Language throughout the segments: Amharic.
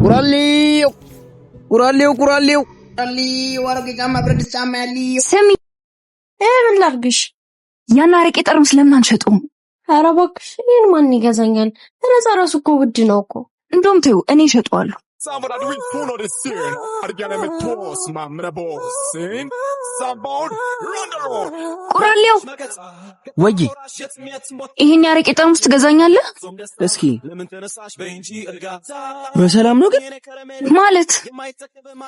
ቁራሌው አሮጌ ጫማ ብረት ጫማ ያለው ስሚ ምን ላድርግሽ? ያን አረቄ ጠርሙስ ለምን አንሸጡም? ኧረ እባክሽ ይሄን ማን ይገዛኛል? በነፃ ራሱ እኮ ውድ ነው እኮ። እንደውም ተይው እኔ እሸጠዋለሁ። ቁራሌው ወይ ይሄን ያረቄ ጠርሙስ ትገዛኛለህ? እስኪ በሰላም ነው ግን ማለት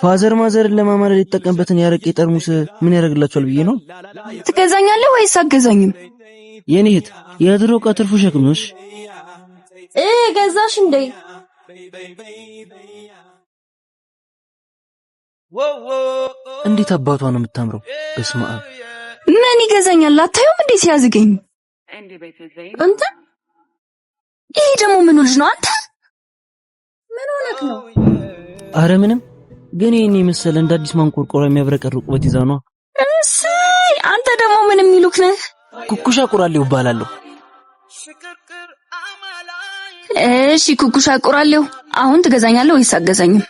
ፋዘር ማዘርን ለማማለል የተጠቀምበትን ያረቄ ጠርሙስ ምን ያደርግላችኋል ብዬ ነው። ትገዛኛለህ ወይስ አገዛኝም? የኔ እህት የድሮ ቀትርፉ ሸክምሽ ገዛሽ እንዴ? እንዴት አባቷ ነው የምታምረው። በስመ አብ ምን ይገዛኛል? አታዩም እንዴ ሲያዝገኝ? አንተ ይሄ ደግሞ ምን ልጅ ነው? አንተ ምን ሆነክ ነው? አረ ምንም፣ ግን ይሄን የመሰለ እንደ አዲስ ማንቆርቆሪያ የሚያብረቀርቅ ውበት ይዛ ነው። እሰይ አንተ ደግሞ ምን የሚሉክ ነህ? ኩኩሻ ቁራሌው እባላለሁ። እሺ ኩኩሻ ቁራሌው አሁን ትገዛኛለህ ወይስ አገዛኝም?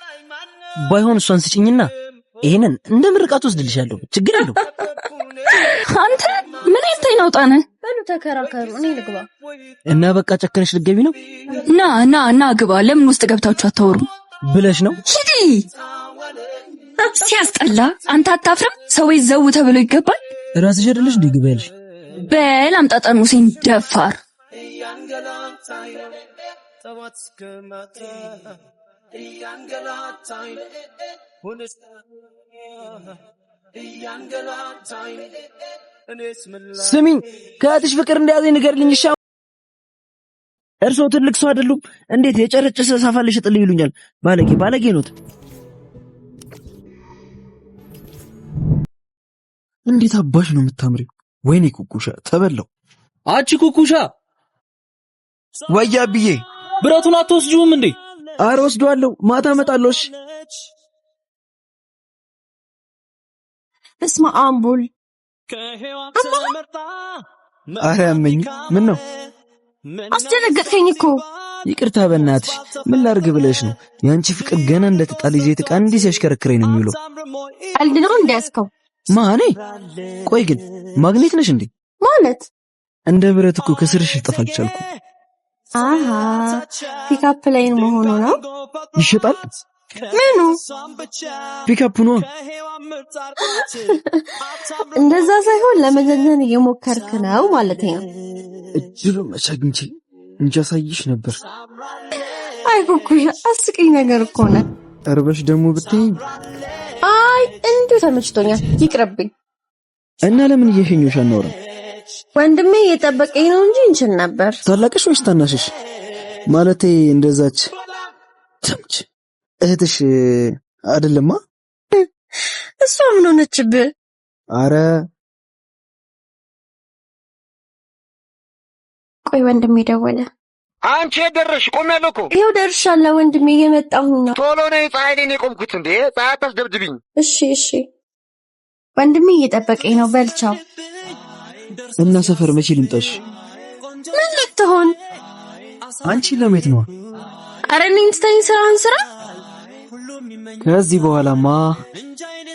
ባይሆን እሷን ስጭኝና ይሄንን እንደ ምርቃት ወስድልሻለሁ። ችግር የለው። አንተ ምን አይተኝ ነው ጣነ? በሉ ተከራከሩ፣ እኔ ልግባ። እና በቃ ጨከነሽ ልትገቢ ነው? ና ግባ። ለምን ውስጥ ገብታችሁ አታወሩም ብለሽ ነው? ሂዲ። ሲያስጠላ። አንተ አታፍርም? ሰው ይዘው ተብሎ ይገባል። ራስሽ አይደለሽ እንዴ ግባ ያልሽ? በል አምጣ ጠርሙሴን ደፋር። ስሚኝ ከእህትሽ ፍቅር እንደያዘኝ ንገርልኝ። እሺ እርስዎ ትልቅ ሰው አይደሉም? እንዴት የጨረጨሰ ሳፋልሽ ጥልኝ ይሉኛል? ባለጌ ኖት። እንዴት አባሽ ነው የምታምሪው? ወይኔ ኩኩሻ ተበላው። አቺ ኩኩሻ ወያብዬ ብረቱን አትወስጂውም እንዴ? አረ ወስደዋለሁ፣ ማታ እመጣለሁ። እሺ እስማ አምቡል አረ ያመኝ። ምን ነው አስደነገጥከኝ እኮ። ይቅርታ በእናትሽ። ምን ላድርግ ብለሽ ነው? ያንቺ ፍቅር ገና እንደተጣለ ዘይት ዕቃ እንዲህ ሲያሽከረክረኝ ነው የሚውለው። ቀልድ ነው እንዳያስከው። ማኔ ቆይ ግን ማግኔት ነሽ እንዴ? ማለት እንደ ብረት እኮ ከስርሽ ልጠፋ አልቻልኩም። አሃ ፒካፕ ላይን መሆኑ ነው። ይሸጣል? ምኑ? ፒካፕ ነው። እንደዛ ሳይሆን ለመዘዘን እየሞከርክ ነው ማለት ነው። እጅሩ መቻግንቺ እንጃ ሳይሽ ነበር። አይ ኩኩሻ አስቂኝ ነገር እኮ ነው። እርበሽ ደግሞ ብትይ። አይ እንዴ ተመችቶኛል፣ ይቅርብኝ። እና ለምን እየሸኞሽ አናወራ? ወንድሜ እየጠበቀኝ ነው እንጂ እንችል ነበር። ታላቅሽ ወይስ ታናሽሽ? ማለቴ እንደዛች ትምች እህትሽ አይደለማ? እሷ ምን ሆነችብህ? አረ ቆይ ወንድሜ ደወለ። አንቺ ደረሽ? ቆሜያለሁ እኮ። ይኸው ደርሻለሁ ወንድሜ፣ እየመጣሁ ነው። ቶሎ ነይ፣ ፀሐይ ላይ ነው የቆምኩት። እንዴ ፀሐይ አታስደብድብኝ። እሺ ወንድሜ እየጠበቀኝ ነው። በልቻው እና ሰፈር መቼ ልምጣሽ? ምን ልትሆን? አንቺ ለሜት ነው? አረ ነኝ ትተኝ ስራህን ስራ። ከዚህ በኋላማ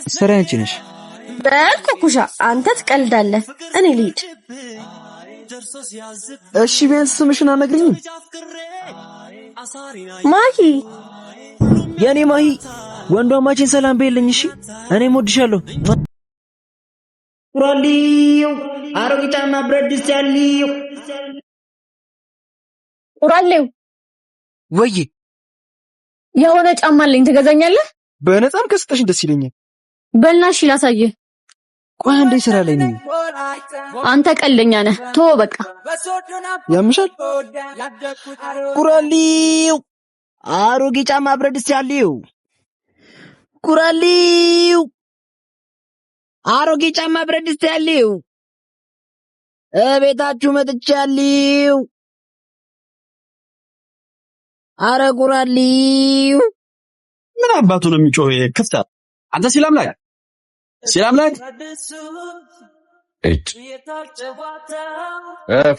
ስራ አንቺ ነሽ። በል ኩኩሻ አንተ ትቀልዳለህ፣ እኔ ልሂድ። እሺ ቢያንስ ስምሽን አነግሪኝ። ማሂ፣ የኔ ማሂ፣ ወንድማችን ሰላም በይልኝ። እሺ እኔም ወድሻለሁ። ቁራሌው አሮጌ ጫማ ብረት ድስት ያለው ቁራሌው ወይ የሆነ ጫማ አለኝ፣ ትገዛኛለህ? በነፃም ከስጠሽ ደስ ይለኛል። በልናሽ ላሳየህ። ቆይ አንዴ ስራ ላይ ነኝ። አንተ ቀልደኛ ነህ። ቶ በቃ ያምሻል። ቁራሌው አሮጌ ጫማ ብረት ድስት ያለው ቁራሌው አሮጌ ጫማ ብረት ድስት ያለው እቤታችሁ መጥቻለሁ። አረ ቁራሌው ምን አባቱ ነው የሚጮህ? ክፍታ አንተ ሲላም ላይ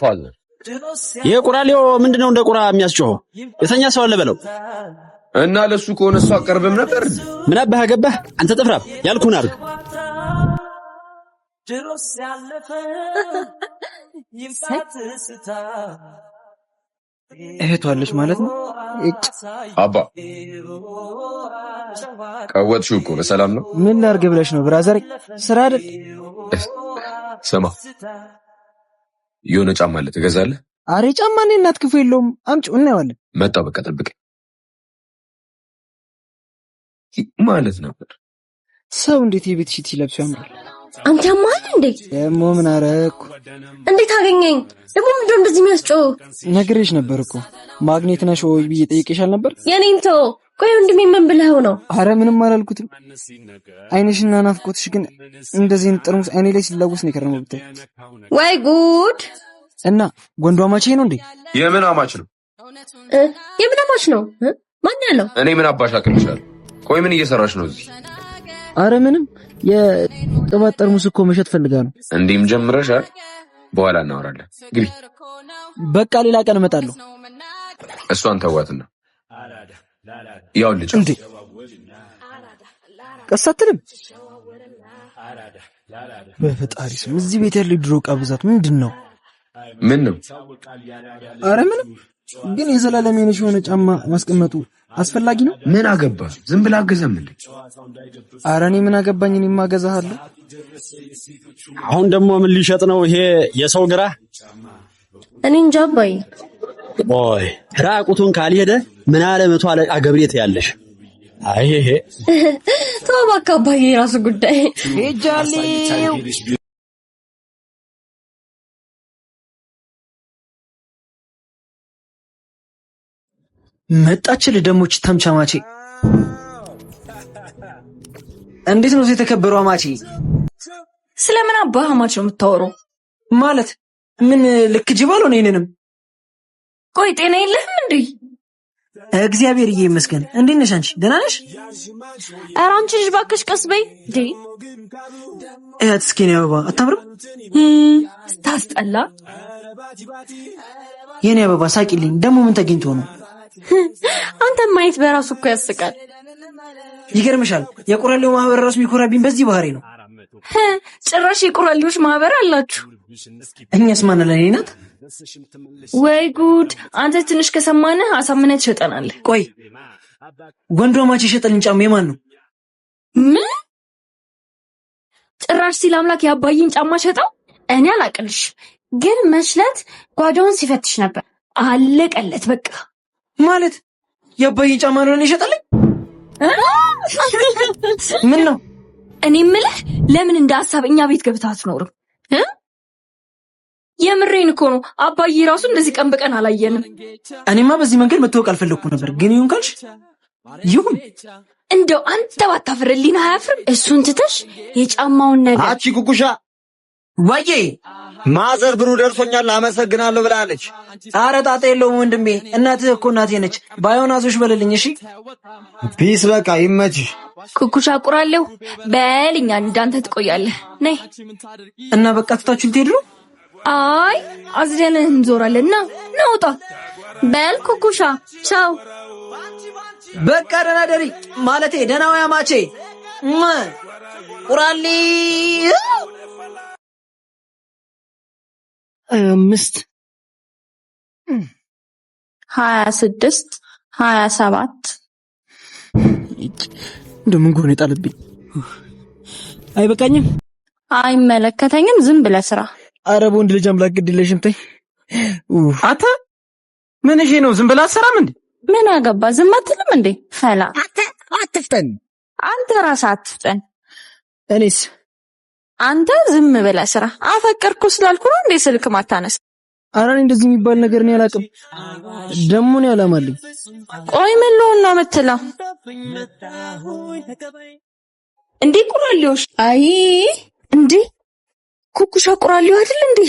ፋዘር ይሄ ቁራሌው ምንድነው እንደ ቁራ የሚያስጮኸው? የተኛ ሰው አለ በለው። እና ለሱ ከሆነ እሱ አቀርብም ነበር። ምን አባህ ገባህ አንተ ጥፍራም ያልኩህን አድርግ። እህቷ አለች ማለት ነው። አባ ቀወጥሽው እኮ በሰላም ነው? ምን ላድርግ ብለሽ ነው ብራዘር? ስራ አይደል? ስማ የሆነ ጫማ አለ ትገዛለህ? አሬ ጫማ እኔ እናት ክፉ የለውም አምጪው እናየዋለን። መጣሁ በቃ ጠብቀኝ ማለት ነበር። ሰው እንዴት የቤት ሽቲ ለብሶ ያምራል? አንተ ማን እንዴ? ደሞ ምን አረኩ? እንዴት አገኘኝ? ደሞ ምንድነው እንደዚህ የሚያስጨው? ነግሬሽ ነበር እኮ ማግኔት ነሽ ወይ ብዬ ጠይቄሻል ነበር። የኔን ተው። ቆይ ወንድሜ ምን ብለኸው ነው? አረ ምንም አላልኩትም። አይንሽና ናፍቆትሽ ግን እንደዚህ ጥርሙስ አይኔ ላይ ሲላወስ ነው የከረመው ብታይ። ወይ ጉድ! እና ጎንዶ አማቼ ነው እንዴ? የምን አማች ነው? የምን አማች ነው? ማን ያለው? እኔ ምን አባሽ አቅልሻለሁ? ቆይ ምን እየሰራሽ ነው እዚህ? አረ ምንም የቅባት ጠርሙስ እኮ መሸጥ ፈልጋ ነው። እንዲህም ጀምረሻል? በኋላ እናወራለን። ግቢ። በቃ ሌላ ቀን እመጣለሁ። እሷን ተዋትና ያው ልጅ እንዴ ቀሳትልም በፈጣሪ ስም እዚህ ቤት ያለው ድሮ ዕቃ ብዛት ምንድን ነው? ምን ነው? አረ ምንም ግን የዘላለም የነሽ የሆነ ጫማ ማስቀመጡ አስፈላጊ ነው? ምን አገባ? ዝም ብላ አገዛም እንዴ? አረ እኔ ምን አገባኝ? እኔ ማገዛሃለሁ። አሁን ደግሞ ምን ሊሸጥ ነው ይሄ የሰው ግራ? እኔ እንጃ አባዬ። ኦይ ራቁቱን ካልሄደ ምን አለ 100 አለቃ ገብሬት ያለሽ? አይ ይሄ ተው እባክህ አባዬ፣ የራሱ ጉዳይ። ሄጃለሁ። መጣችል ደሞች ተምቻማቼ። እንዴት ነው የተከበረው አማቼ? ስለምን አባህ አማች ነው የምታወራው? ማለት ምን ልክ ጅባል ሆነ? ይሄንንም ቆይ ጤና የለህም እንዴ? እግዚአብሔር ይመስገን። እንዴት ነሽ አንቺ? ደህና ነሽ? ኧረ አንቺ ልጅ እባክሽ ቀስ በይ እንዴ። እስኪ ነው አበባ አታምርም? ስታስጠላ። የኔ አበባ ሳቂልኝ። ደግሞ ምን ተገኝቶ ነው? አንተ ማየት በራሱ እኮ ያስቃል። ይገርምሻል፣ የቁራሌው ማህበር ራሱ የሚኮራብኝ በዚህ ባህሪ ነው። ጭራሽ የቁራሌዎች ማህበር አላችሁ? እኛስ ማን ለኔ ናት? ወይ ጉድ! አንተ ትንሽ ከሰማነህ አሳምነህ ትሸጠናለህ። ቆይ ጎንዶ አማቼ የሸጠልኝ ጫማ የማን ነው? ምን ጭራሽ ሲል አምላክ የአባዬን ጫማ ሸጠው? እኔ አላቅልሽ፣ ግን መችለት ጓዳውን ሲፈትሽ ነበር። አለቀለት በቃ። ማለት የአባዬን ጫማ ነው የሸጠልኝ? ምን ነው? እኔ የምልህ ለምን እንደ ሐሳብ እኛ ቤት ገብተህ አትኖርም? የምሬን እኮ ነው። አባዬ ራሱ እንደዚህ ቀን በቀን አላየንም። እኔማ በዚህ መንገድ መታወቅ አልፈለኩ ነበር፣ ግን ይሁን ካልሽ ይሁን። እንደው አንተ ባታፍርልኝ አያፍርም? እሱን ትተሽ የጫማውን ነገር አቺ ኩኩሻ ወዬ ማዘር ብሩ ደርሶኛል አመሰግናለሁ ብላለች። ኧረ ጣጣ የለውም ወንድሜ፣ እናትህ እኮ እናቴ ነች። ባይሆን አዞሽ በልልኝ። እሺ ፒስ፣ በቃ ይመችሽ። ኩኩሻ ቁራለሁ በልኛ እንዳንተ ትቆያለህ። ነይ እና በቃ ትታችሁ ልትሄዱ ነው? አይ አዝደንህ እንዞራለን። ናውጣ በል ኩኩሻ ቻው። በቃ ደህና ደሪ ማለቴ ደህና ወይ አማቼ? ቁራሊ 5 26 27 እንደምን ጎን የጣለብኝ? አይበቃኝም? አይመለከተኝም። ዝም ብለህ ስራ። ኧረ በወንድ ልጅ አምላክ ግድ የለሽም ተይ። አታ ምን እሺ ነው? ዝም ብለህ አትሰራም እንዴ? ምን አገባ? ዝም አትልም እንዴ? ፈላ አትፍጠን። አንተ ራስህ አትፍጠን። እኔስ? አንተ ዝም ብለህ ስራ። አፈቀርኩ ስላልኩ ነው እንዴ ስልክ ማታነስ? ኧረ እኔ እንደዚህ የሚባል ነገር ነው ያላቅም። ደሞ ነው ያላማልኝ። ቆይ ምን ልሆን ነው የምትለው እንዴ? ቁራሌዎች አይ እንዴ ኩኩሻ ቁራሌው አይደል እንዴ?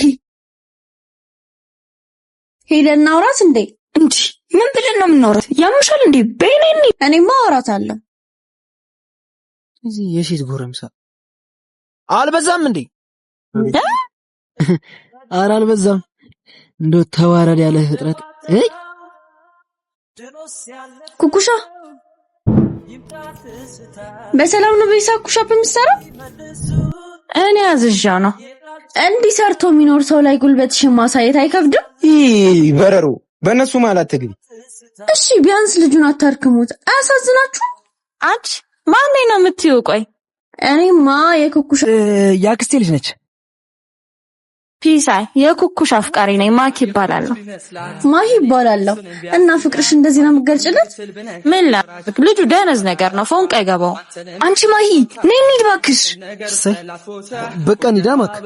ሄደን እናውራት እንዴ? እንዴ ምን ብለን ነው የምናወራት? ያምሻል እንዴ? በእኔ እኔማ አወራታለሁ። እዚህ የሴት ጎረምሳ አልበዛም እንዴ? ኧረ አልበዛም። እንደው ተዋረድ ያለ ፍጥረት። ኩኩሻ በሰላም ነው በይሳ ኩሻፕ የምትሰራው? እኔ አዝዣው ነው። እንዲህ ሰርቶ የሚኖር ሰው ላይ ጉልበትሽን ማሳየት አይከብድም? በረሮ በእነሱ ማለት ትግቢ። እሺ ቢያንስ ልጁን አታርክሙት። አያሳዝናችሁ? አንቺ ማን ነው የምትይው? ቆይ እኔማ የኩኩሻ ያክስቴ ልጅ ነች። ፒሳይ የኩኩሽ አፍቃሪ ነኝ። ማኪ ይባላለሁ። ማሂ ይባላለሁ። እና ፍቅርሽ እንደዚህ ነው የምትገልጭለት? ምን ላድርግ? ልጁ ደነዝ ነገር ነው፣ ፎንቅ አይገባው። አንቺ ማሂ ነይ እንሂድ እባክሽ። በቃ እንሂድ ማክ።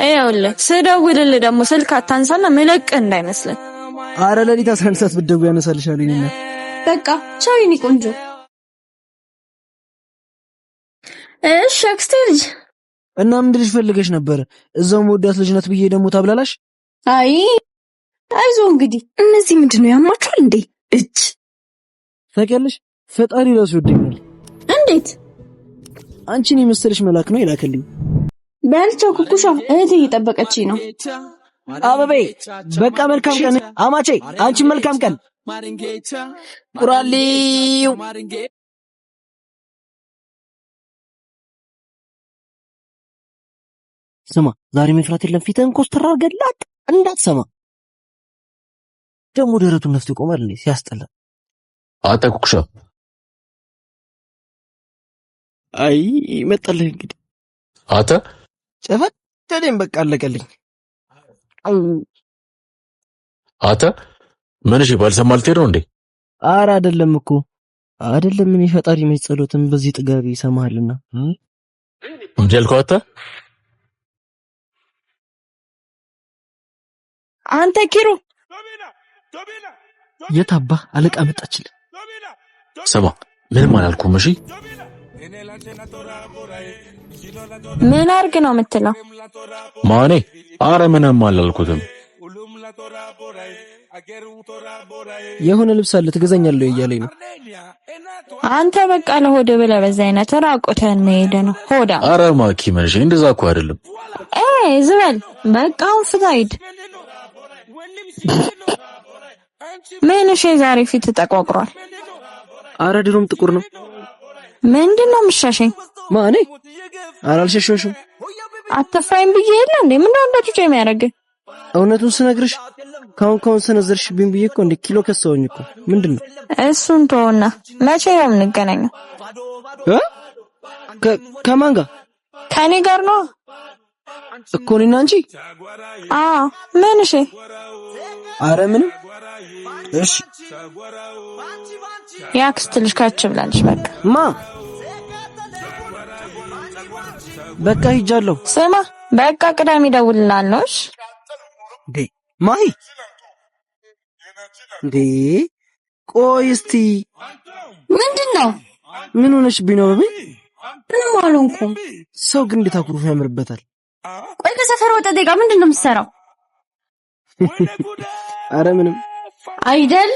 ይኸውልህ ስደውልልህ ደግሞ ስልክ አታንሳና ምለቅ እንዳይመስልህ። አረ ለሊት 11 ሰዓት ብትደውይ ያነሳልሻል። ይሄን በቃ ቻው የኔ ቆንጆ። እሺ አክስቴ ልጅ እና ምንድን ልጅ ፈልገሽ ነበር? እዛው መወዳት ልጅ ናት ብዬ ደግሞ ታብላላሽ? አይ አይዞህ እንግዲህ። እነዚህ ምንድነው ያማችኋል እንዴ? እጭ ታውቂያለሽ፣ ፈጣሪ ራሱ ይወደኛል። እንዴት? አንቺን የመሰለሽ መልአክ ነው ይላከልኝ። በልቻው ኩኩሻ እህቴ እየጠበቀችኝ ነው። አበቤ በቃ መልካም ቀን አማቼ። አንቺ መልካም ቀን ቁራሊው። ስማ ዛሬ መፍራት የለም። ፊትህን ኮስተር አድርገህ ላጥ እንዳትሰማ። ደግሞ ደረቱን ነፍቶ ይቆማል እንዴ ሲያስጠላ። አጠቁክሻ አይ መጣልህ እንግዲህ አተ ጨፈት ደደም በቃ አለቀልኝ። አተ ምንሽ ባልሰማ ልትሄድ ነው እንዴ? ኧረ አይደለም እኮ አይደለም። ምን ፈጣሪ መች ጸሎትን በዚህ ጥጋቢ ይሰማሃልና እንዴ አልከው አተ አንተ ኪሩ የታባ አለቃ መጣችልህ። ሰማ ምንም አላልኩም። እሺ ምን አርግ ነው የምትለው? ማኔ አረ ምንም አላልኩትም። የሆነ ልብስ አለ ትገዛኛለህ እያለኝ ነው። አንተ በቃ ለሆድ ብለህ በዛ አይነት ራቆትህን መሄድ ነው ሆዳ። አረ ማኪ ምንሽ እንደዛ እኮ አይደለም። ዝበል በቃ አሁን ፍታይድ። ምንሽ ዛሬ ፊት ተቋቁሯል? አረ ድሮም ጥቁር ነው። ምንድነው የምትሻሸኝ? ማኔ አላልሸሸሽም። አትፍራይም ብዬ የለ እንዴ? ምንድነው እንደዚህ የሚያደርግ? እውነቱን ስነግርሽ ካሁን ሰነዘርሽብኝ ብዬ እኮ እንደ ኪሎ ከሰውኝ እኮ። ምንድነው እሱን ተወና መቼ ነው የምንገናኘው? ከማን ጋር? ከኔ ጋር ነው እኮ እኔና አንቺ። ምን? እሺ አረ ምንም። እሺ ያክስት ልጅ ካች ብላለች። በቃ በቃ ሂጃለሁ። ስማ በቃ ቅዳሜ እደውልልሃለሁ። እሺ እንዴ ማሂ እንዴ ቆይ እስቲ ምንድነው? ምን ሆነሽብኝ ነው በቤ? ምንም አልሆንኩም። ሰው ግን እንዴት አኩርፎ ያምርበታል። ቆይ ከሰፈር ወጣ ደጋ ምንድነው የምትሰራው? አረ ምንም አይደል።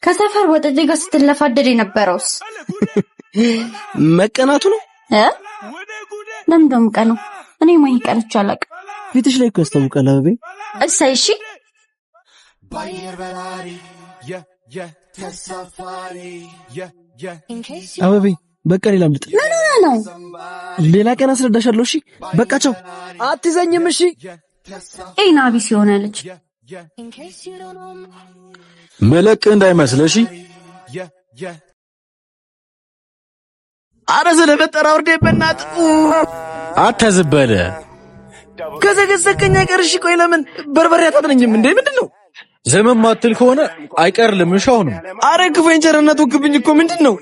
ከሰፈር ወጣ ደጋ ስትለፋደድ የነበረውስ መቀናቱ ነው። ለምንድነው ቀነው? እኔ ማይ ቀነች አላውቅም። ፊትሽ ላይ እኮ ያስታውቃል አበቤ። እሰይ እሺ አበቤ በቃ ሌላ ምጥ ምን ሆነ ነው? ሌላ ቀን አስረዳሻለሁ። እሺ በቃ ቻው። አትዘኝም። እሺ ኤና ቢስ የሆነ ልጅ መለቅ እንዳይመስልሽ። አረ ስለፈጠረ አውርዴ በእናት አተዝበለ ከዘገዘከኝ አይቀር። እሺ ቆይ ለምን በርበሬ አታጥነኝም እንዴ? ምንድነው? ዘመን ማትል ከሆነ አይቀርልም። እሻው ነው። አረ ክፉኝ ቸርነቱ ግብኝ እኮ ምንድነው?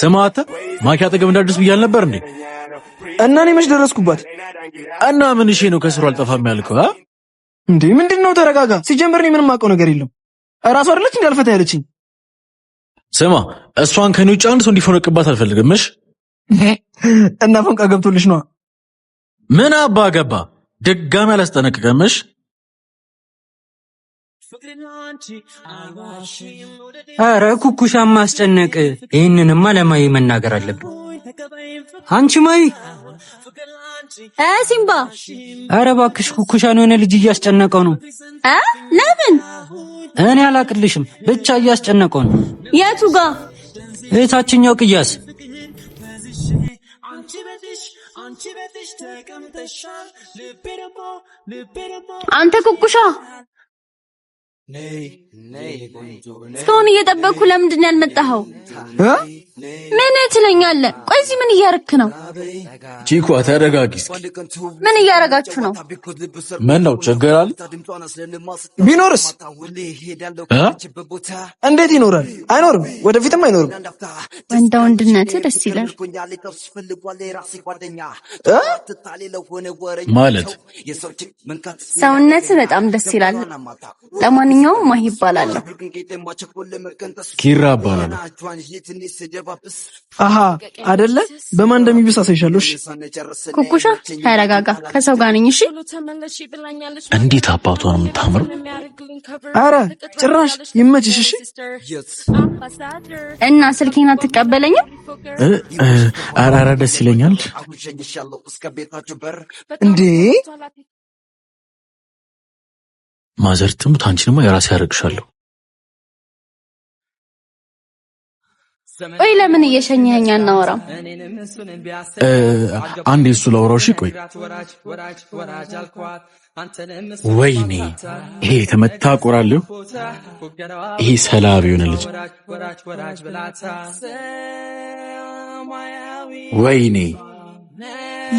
ስማተ ማኪያ አጠገብ እንዳደርስ ብያል ነበር እንዴ? እና እኔ መች ደረስኩባት? እና ምን እሺ ነው ከስሩ አልጠፋም ያልከው? እንዴ ምንድነው? ተረጋጋ። ሲጀምር እኔ ምንም አውቀው ነገር የለም። እራሷ አይደለች እንዳልፈታ ያለችኝ። ስማ እሷን ከኔ ውጭ አንድ ሰው እንዲፎነቅባት አልፈልግም። እሺ እና ፎንቃ ገብቶልሽ ነው? ምን አባ ገባ ድጋሚ አላስጠነቅቀምሽ። አረ ኩኩሻ ማስጨነቅ። ይሄንንማ ለማይ መናገር አለብን። አንቺ ማይ ሲምባ ኧረ እባክሽ ኩኩሻን የሆነ ልጅ እያስጨነቀው ነው። ለምን? እኔ አላቅልሽም ብቻ እያስጨነቀው ነው። የቱ ጋር? እታችኛው ቅያስ። አንተ ኩኩሻ እስካሁን እየጠበቅኩ ለምንድን ነው ያልመጣኸው? ምን ትለኛለህ? ቆይ እዚህ ምን እያረክ ነው? ቺኳ ተረጋጊ እስኪ። ምን እያረጋችሁ ነው? ምን ነው ችግር አለ? ቢኖርስ? እንዴት ይኖራል? አይኖርም፣ ወደፊትም አይኖርም። ወንዳ ወንድነት ደስ ይላል ማለት ሰውነት በጣም ደስ ይላል። ለማንኛውም ማሂ ይባላል። ኪራ እባላለሁ። አሃ አይደለ? በማን እንደሚብስ አሳይሻለሽ። ኩኩሻ ተረጋጋ፣ ከሰው ጋር ነኝ። እሺ እንዴት አባቷ ነው የምታምረው። አረ ጭራሽ ይመችሽ። እሺ እና ስልኬን አትቀበለኝም? ኧረ ደስ ይለኛል እንዴ። ማዘር ትሙት አንቺንማ የራሴ ያደርግሻለሁ። ቆይ ለምን እየሸኘኸኝ አናወራም? አንዴ እሱ ላውራው። እሺ ቆይ። ወይኔ ይሄ የተመታ ቆራለሁ። ይሄ ሰላቢ የሆነ ልጅ ወይኔ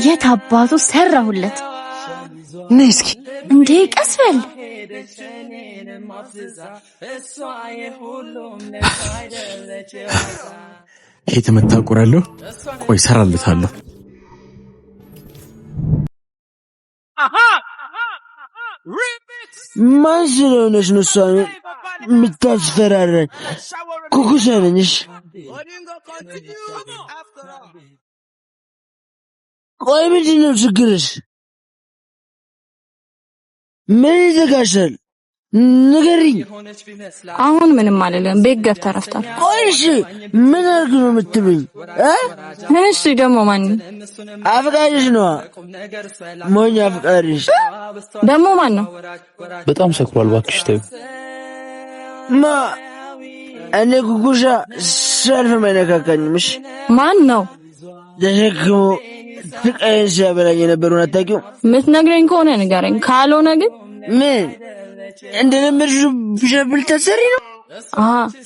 የት አባቱ ሰራሁለት። ነይ እስኪ እንዴ ቀስ በል። ይሄ የተመታ ቆራለሁ። ቆይ ሰራለታለሁ። ማን ስለሆነች ነው እሷን የምታስፈራራኝ? ኩኩሻ ነኝ። እሺ ቆይ ምንድን ነው ችግርሽ? ምን ይዘጋሻል? ንገሪኝ። አሁን ምንም አልልም። ቤት ገብተህ ረፍታል። ቆይ እሺ ምን አድርግ ነው የምትሉኝ? እሺ ደግሞ ማን? አፍቃሪሽ ነዋ። ሞኝ አፍቃሪሽ ደግሞ ማን ነው? በጣም ሰክሯል። እባክሽ ተይው። እኔ ኩኩሻ ሰልፍ አይነካካኝም። እሺ ማን ነው ተሸክሞ ስቃይን ሲያበላኝ የነበረውን አታውቂውም? የምትነግረኝ ከሆነ ንገረኝ፣ ካልሆነ ግን ምን እንደለመድሽ ቢሸብል ተሰሪ ነው።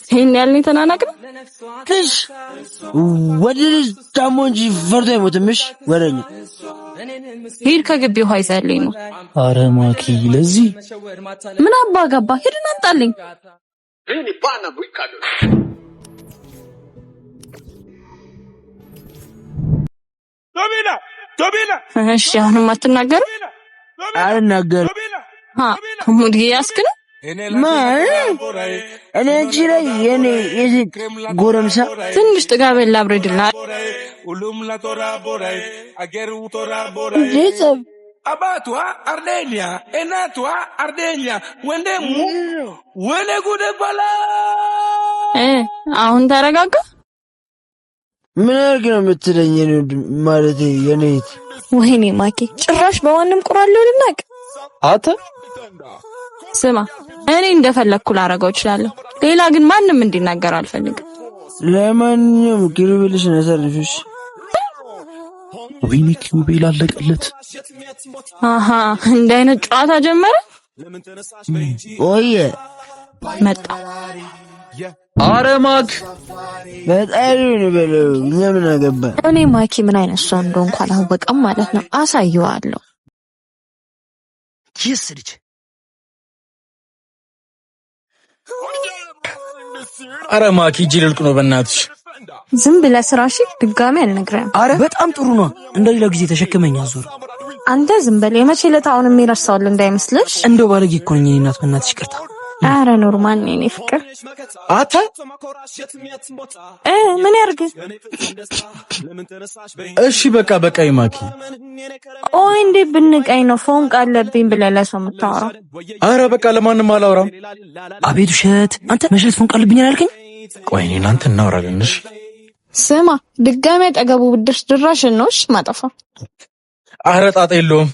ይሄን ያልነኝ ተናናቅ ነው። ትሽ ወደ ልጅ ታሞ እንጂ ፈርቶ አይሞትም። እሺ ወረኛ ሂድ፣ ከግቢው ውሃ ይዘህልኝ ነው። አረ ማኪ ለዚህ ምን አባ ገባ? ሂድና አምጣልኝ። እሺ አሁንም አትናገርም? አልናገርም። ሙድ ያስክ ነው እኔ አንቺ ላይ የኔ የሴት ጎረምሳ ትንሽ ጥጋቤን ላብረድልህ። Abatua Ardenia, Enatua Ardenia, wende gude bala. አሁን ተረጋጋ። ምን አድርግ ነው የምትለኝ? ማለት የኔት ወይኔ ማኪ ጭራሽ በማንም ቁራለው ልናቅ። አተ ስማ እኔ እንደፈለኩ ላረጋው እችላለሁ። ሌላ ግን ማንም እንዲናገር አልፈልግም። ለማንኛውም ግሩብልሽ ነሰርፍሽ። ወይኔ ኪዩቤል አለቀለት። እንደ አይነት ጨዋታ ጀመረ። ኦየ መጣ። አረ ማክ በጣም ነው በለው። ለምን አገባ? እኔ ማኪ ምን አይነት ሰው እንደሆነ እንኳን አላወቀም ማለት ነው። አሳየዋለሁ። ይስ ልጅ አረ ማኪ ጅልልቅ ነው በእናትሽ። ዝም ብለህ ስራሽ ድጋሚ አልነግረህም። አረ በጣም ጥሩ ነው። እንደሌላው ጊዜ ተሸክመኛ ዙር። አንተ ዝም በል። የመቼ ዕለት አሁን የሚረሳው እንዳይመስልሽ። እንደው ባለጌ እኮ ነኝ እናት፣ በእናትሽ ይቅርታ። አረ ኖርማል ነኝ እኔ ፍቅር። አታ ምን ያርግ? እሺ በቃ ማኪ። ኦይ እንዴ ብንቀኝ ነው ፎንቅ አለብኝ ብለህ ለሰው የምታወራው? አረ በቃ ለማንም አላወራም። አቤት ውሸት። አንተ መሽለት ፎንቅ አለብኝ አላልከኝ? ቆይ እኔ እናንተ እናወራለን። እሺ ስማ ድጋሜ አጠገቡ ብድርስ ድራሽን ነው እሺ ማጠፋ። ኧረ ጣጣ የለውም።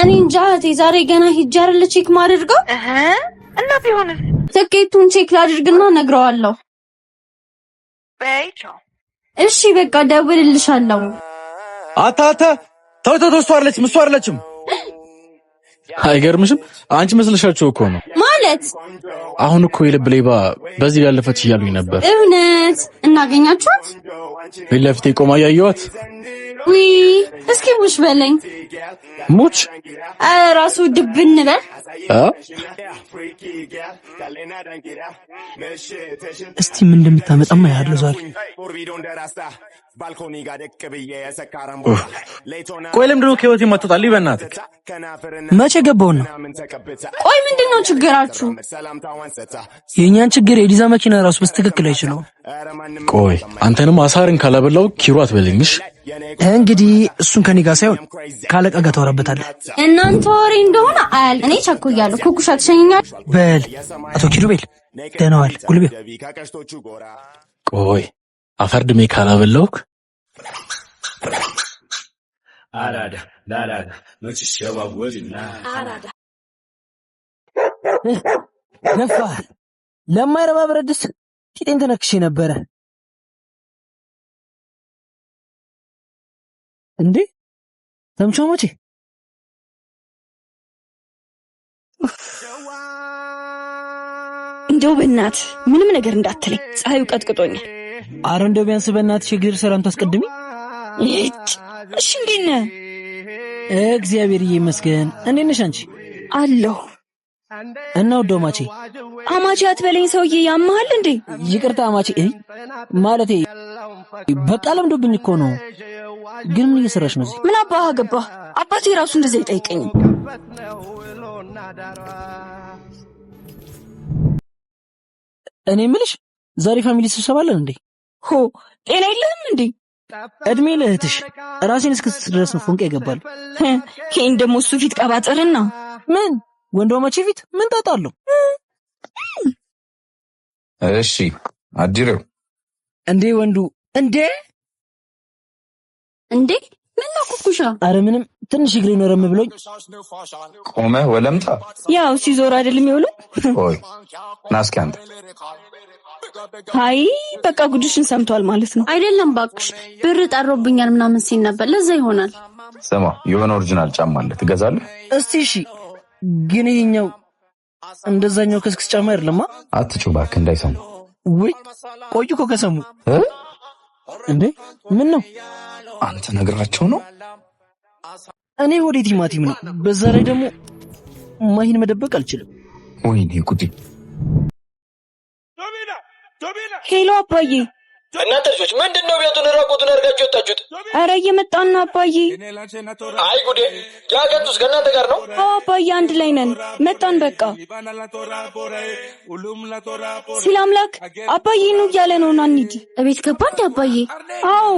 እኔ እንጃ እህቴ ዛሬ ገና ሂጅ አይደል ቼክ ማድርገው እና ቢሆን ትኬቱን ቼክ ላድርግና ነግረዋለሁ። እሺ በቃ ደውልልሻለሁ። አታ ተው እሷ አይደለችም። አይገርምሽም? አንቺ መስለሻቸው እኮ ነው። ማለት አሁን እኮ የልብ ሌባ በዚህ ያለፈች እያሉኝ ነበር። እውነት እናገኛችኋት? ፊት ለፊቴ ቆማ እያየኋት። ውይ እስኪ ሙሽ በለኝ። ሙች ራሱ ድብን በል። እስቲ ምን እንደምታመጣማ ያለው ዛሬ። ቆይ ለምንድን ነው ከህይወቴ የማትወጣልኝ? በእናትህ መቼ ገባውና? ቆይ ምንድነው ችግራችሁ? የኛን ችግር የዲዛ መኪና ራሱ በስትክክል አይችለው። ቆይ አንተንም አሳርን ካላበላው ኪሩ አትበልኝሽ። እንግዲህ እሱን ከኔ ጋር ሳይሆን ካለቃ ጋር ታወራበታለህ። እናንተ ወሬ እንደሆነ አያል እኔ ቸኩያለሁ። ኩኩሻ ትሸኛል። በል አቶ ኪሩቤል ደህና ዋል። ጉልቤ ቆይ አፈር ድሜ ካላበላውክ ነፋር ለማይረባ ብረት ድስት ፊቴን ተነክሼ ነበረ እንዴ ተምቾ መቼ እንደው በእናት ምንም ነገር እንዳትለኝ ፀሐዩ ቀጥቅጦኛል። አረ እንደው ቢያንስ በእናትሽ ችግር ሰላም ታስቀድሚ። እሺ እንዴት ነህ? እግዚአብሔር ይመስገን። እንዴት ነሽ አንቺ? አለሁ። እና ወደው ማቼ አማቼ አትበለኝ ሰውዬ፣ ያመሃል እንዴ? ይቅርታ ማቼ ማለቴ በቃ ለምዶብኝ እኮ ነው። ግን ምን እየሰራሽ ነው እዚህ? ምን አባህ ገባህ? አባቴ ራሱ እንደዚህ አይጠይቀኝም። እኔ የምልሽ ዛሬ ፋሚሊ ስብሰባ አለን እንዴ? ሆ ጤና የለህም እንዴ? እድሜ ለእህትሽ ራሴን እስክስት ድረስ ነው ፎንቃ ይገባል። ይሄን ደግሞ እሱ ፊት ቀባጠርና ምን ወንድማቼ ፊት ምን ታጣለው? እሺ አዲረው እንዴ ወንዱ እንዴ ምን ነው ኩኩሻ? አረ ምንም ትንሽ እግሬ ነረም ብሎኝ ቆመ ወለምታ። ያው ሲዞር አይደል የሚውለው? ኦይ ናስኪ አንተ አይ በቃ ጉድሽን ሰምቷል ማለት ነው። አይደለም ባክሽ ብር ጠሮብኛል ምናምን ሲል ነበር፣ ለዛ ይሆናል። ስማ የሆነ ኦሪጂናል ጫማ አለ ትገዛለህ? እስቲ እሺ፣ ግን ይሄኛው እንደዛኛው ከስክስ ጫማ አይደለማ። አትጩህ እባክህ እንዳይሰሙ። ወይ ቆይ እኮ ከሰሙ እንዴ ምን ነው አንተ ነግራቸው ነው? እኔ ወደ ቲማቲም ነው። በዛ ላይ ደግሞ ማሂን መደበቅ አልችልም። ወይኔ ጉዴ። ሄሎ አባዬ። እናንተ ልጆች ምንድነው ቤቱን ራቆቱን አድርጋችሁ ወጣችሁት? አረ እየመጣን ነው አባዬ። አይ ጉዴ። ያገቱስ ከእናንተ ጋር ነው? አዎ አባዬ አንድ ላይ ነን። መጣን በቃ። ሲል አምላክ አባዬ ነው እያለ ነው። ና እንሂድ። እቤት ገባ እንደ አባዬ? አዎ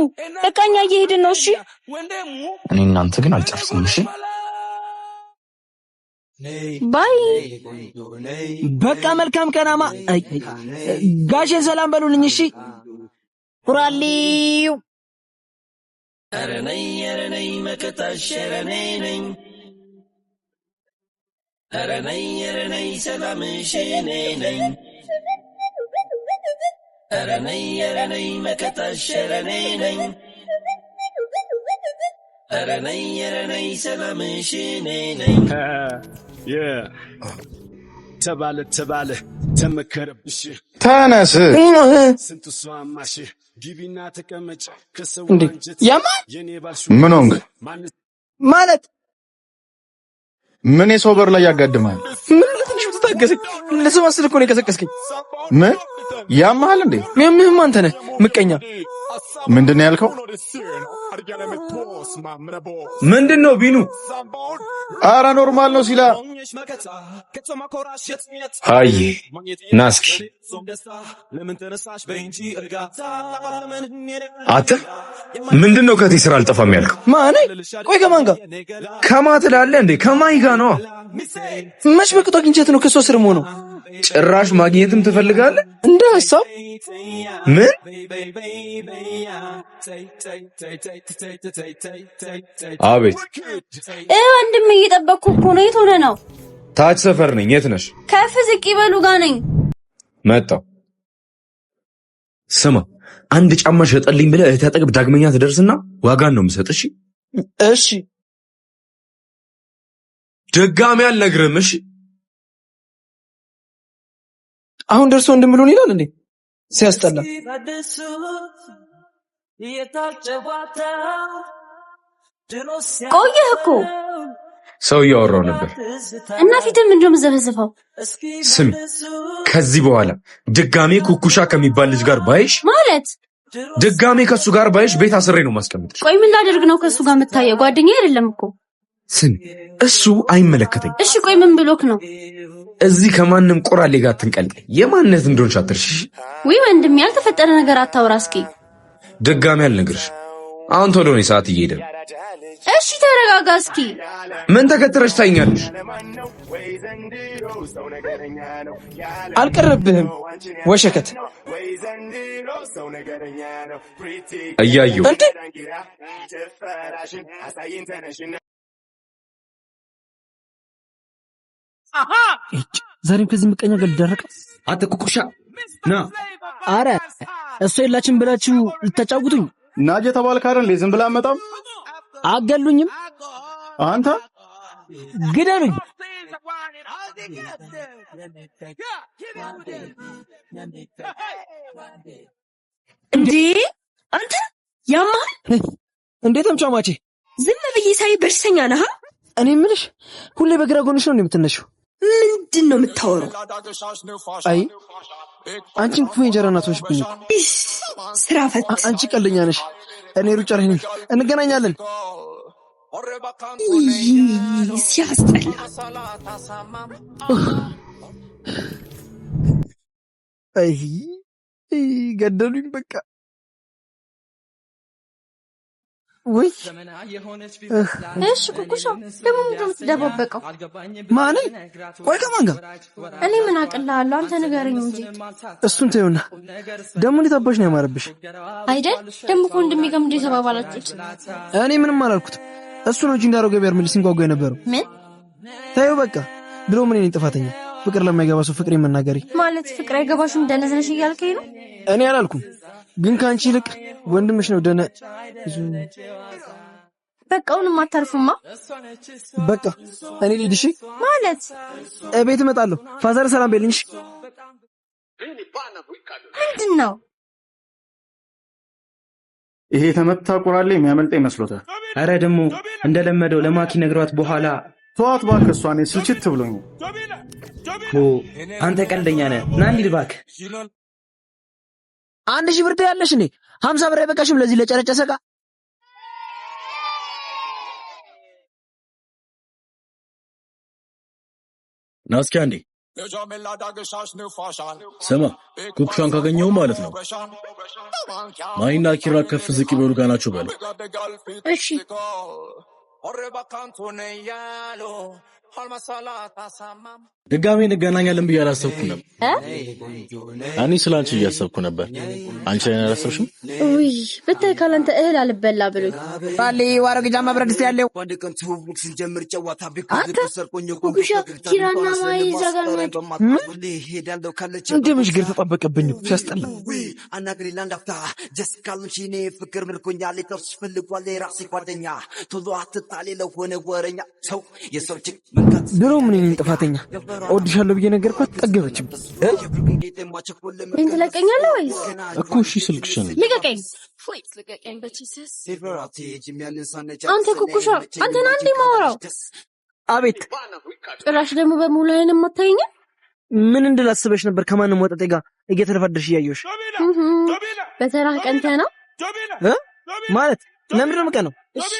በቃ እኛ እየሄድን ነው። እሺ እኔ እናንተ ግን አልጨርስም። እሺ ባይ በቃ መልካም ቀናማ። ጋሼን ሰላም በሉልኝ። እሺ ኩራሊው አረነይ መከታሽ አረነይ አረነይ ሰላምሽ ነኝ አረነይ መከታሽ አረነይ አረነይ ሰላምሽ ነኝ ተባለ ተመከረብሽ ተነስ ስንቱ ሷማሽ ግቢና ተቀመጭ ከሰው ያማ ምን ሆንክ ማለት ምን የሰው በር ላይ ያጋድማል? ምን ልትንሽ ተታገሰኝ። ለሰው መስል እኮ ነው የቀሰቀስከኝ። ምን ያማሃል እንዴ? ምንም አንተ ነህ ምቀኛ። ምንድነው ያልከው? ምንድነው ቢኑ? አረ ኖርማል ነው ሲላ። አይ ናስኪ አተ ምንድነው ከዚህ ስራ አልጠፋም ያልከው? ማን? ቆይ ከማን ጋር? ከማን ትላለህ እንዴ? ከማን ጋር ነው? መች በቅቶ አግኝቻት ነው ከሷ ስር ሆኖ ጭራሽ ማግኘትም ትፈልጋለህ? እንደ ሐሳብ ምን? አቤት ወንድም እየጠበቅኩ እኮ ነው። የት ሆነህ ነው? ታች ሰፈር ነኝ። የት ነሽ? ከፍ ዝቅ ይበሉ ጋር ነኝ። መጣሁ። ስማ አንድ ጫማ ሸጠልኝ ብለህ እህት አጠገብ ዳግመኛ ትደርስና ዋጋን ነው የምሰጥሽ። እሺ ድጋሚ አልነግርህም። እሺ አሁን ደርሶ እንደምሉን ይላል እንዴ? ሲያስጠላ። ቆየህ እኮ ሰው እያወራው ነበር እና ፊትም እንደም ዘፈዘፈው። ስሚ ከዚህ በኋላ ድጋሚ ኩኩሻ ከሚባል ልጅ ጋር ባይሽ ማለት ድጋሚ ከሱ ጋር ባይሽ ቤት አስሬ ነው ማስቀምጥሽ። ቆይ ምን ላደርግ ነው ከሱ ጋር የምታየው? ጓደኛ አይደለም እኮ። ስሚ እሱ አይመለከተኝ። እሺ ቆይ ምን ብሎክ ነው? እዚህ ከማንም ቆራሌ ጋር ትንቀልቀይ። የማንነት እንደሆንሽ አትርሽ። ወይ ወንድም ያልተፈጠረ ነገር አታውራ እስኪ። ድጋሚ አልነግርሽ። አሁን ቶሎ ነው ሰዓት እየሄደ። እሺ ተረጋጋ እስኪ። ምን ተከትረሽ ታይኛለሽ? አልቀረብህም ወሸከት እያየሁ ዛሬም ከዚህ ምቀኛ ጋር ልደረቀ። አንተ ኩኩሻ ና። አረ እሱ የላችን ብላችሁ ልታጫውቱኝ ናጀ ተባልክ አይደል? ዝም ብላ አመጣም። አገሉኝም። አንተ ግደሉኝ። እንዴ አንተ ያማል እንዴት አምጫማቼ? ዝም ብዬ ሳይ በሽተኛ ነህ? እኔ ምንሽ ሁሌ በግራ ጎንሽ ነው የምትነሺው? ምንድን ነው የምታወራው? አይ አንቺን ክፉ እንጀራ እናቶች ብኝ ስራ ፈት። አንቺ ቀልደኛ ነሽ። እኔ ሩጫ ላይ ነኝ። እንገናኛለን። ሲያስጠላ። አይ ገደሉኝ በቃ። ወይ እሺ ኩኩሻ ደግሞ ምንድን ነው የምትደባበቀው? ማንን? ቆይ ከማን ጋር? እኔ ምን አቅልሃለሁ? አንተ ንገረኝ እንጂ። እሱን ተይውና ደግሞ እንዴት አባሽ ነው ያማረብሽ አይደል? ደግሞ እኮ እንደሚገም እንደ ተባባላችሁት። እኔ ምንም አላልኩትም። እሱ ነው እንጂ እንዳረው ገበያር ምን ሲንጓጓ የነበረው። ምን ተይው በቃ። ድሮ ምን ነኝ ጥፋተኛ? ፍቅር ለማይገባ ሰው ፍቅሬን መናገሪ ማለት ፍቅር አይገባሽም ደነዝነሽ እያልከኝ ነው? እኔ አላልኩም፣ ግን ካንቺ ይልቅ ወንድምሽ ነው ደነ። በቃውን ማታርፍማ። በቃ እኔ ልሂድ። እሺ ማለት ቤት እመጣለሁ። ፋዘር ሰላም በልኝሽ። ምንድን ነው ይሄ ተመታ ቁራሌ የሚያመልጠ ይመስሎታል? አረ ደግሞ እንደለመደው ለማኪ ነግሯት በኋላ ተዋት እባክህ። እሷ እኔ ስልችት ብሎኝ። አንተ ቀልደኛ ነህ። ና እንሂድ እባክህ። 1000 ብር ያለሽ እኔ 50 ብር አይበቃሽም ለዚህ ለጨረጨሰ ዕቃ? ና እስኪ አንዴ ስማ። ኩኩሻን ካገኘው ማለት ነው ማይና ኪራ ከፍ ዝቅ ይበሉ ጋር ናቸው በለው። እሺ ድጋሜ እንገናኛለን ብዬ አላሰብኩም ነበር። እኔ ስላንቺ እያሰብኩ ነበር። አንቺ ላይ አላሰብሽም? ውይ ብታይ ካላንተ እህል አልበላ ብሎኝ ባሌ ዋረግ ጃማ ብረድስት ያለው ኩኩሻ ኪራና ማይ ዘጋር እንደምሽ ግር ተጣበቀብኝ። ሲያስጠላ ድሮ ምን ጥፋተኛ እወድሻለሁ ብዬ ነገርኳት። ጠገበችም። ምን ትለቀኛለህ ወይስ እኮ? እሺ ስልክሽን ልቀቀኝ። አንተ ኩኩሻ አንተና እንዴ ማወራው? አቤት። ጭራሽ ደግሞ በሙሉ አይን የማታየኝ ምን እንድላስበሽ ነበር? ከማንም ወጣጤ ጋር እየተደፋደርሽ እያየሁሽ በተራህ ቀንተህ ነው ማለት ለምንድን ነው የምቀነው? እሺ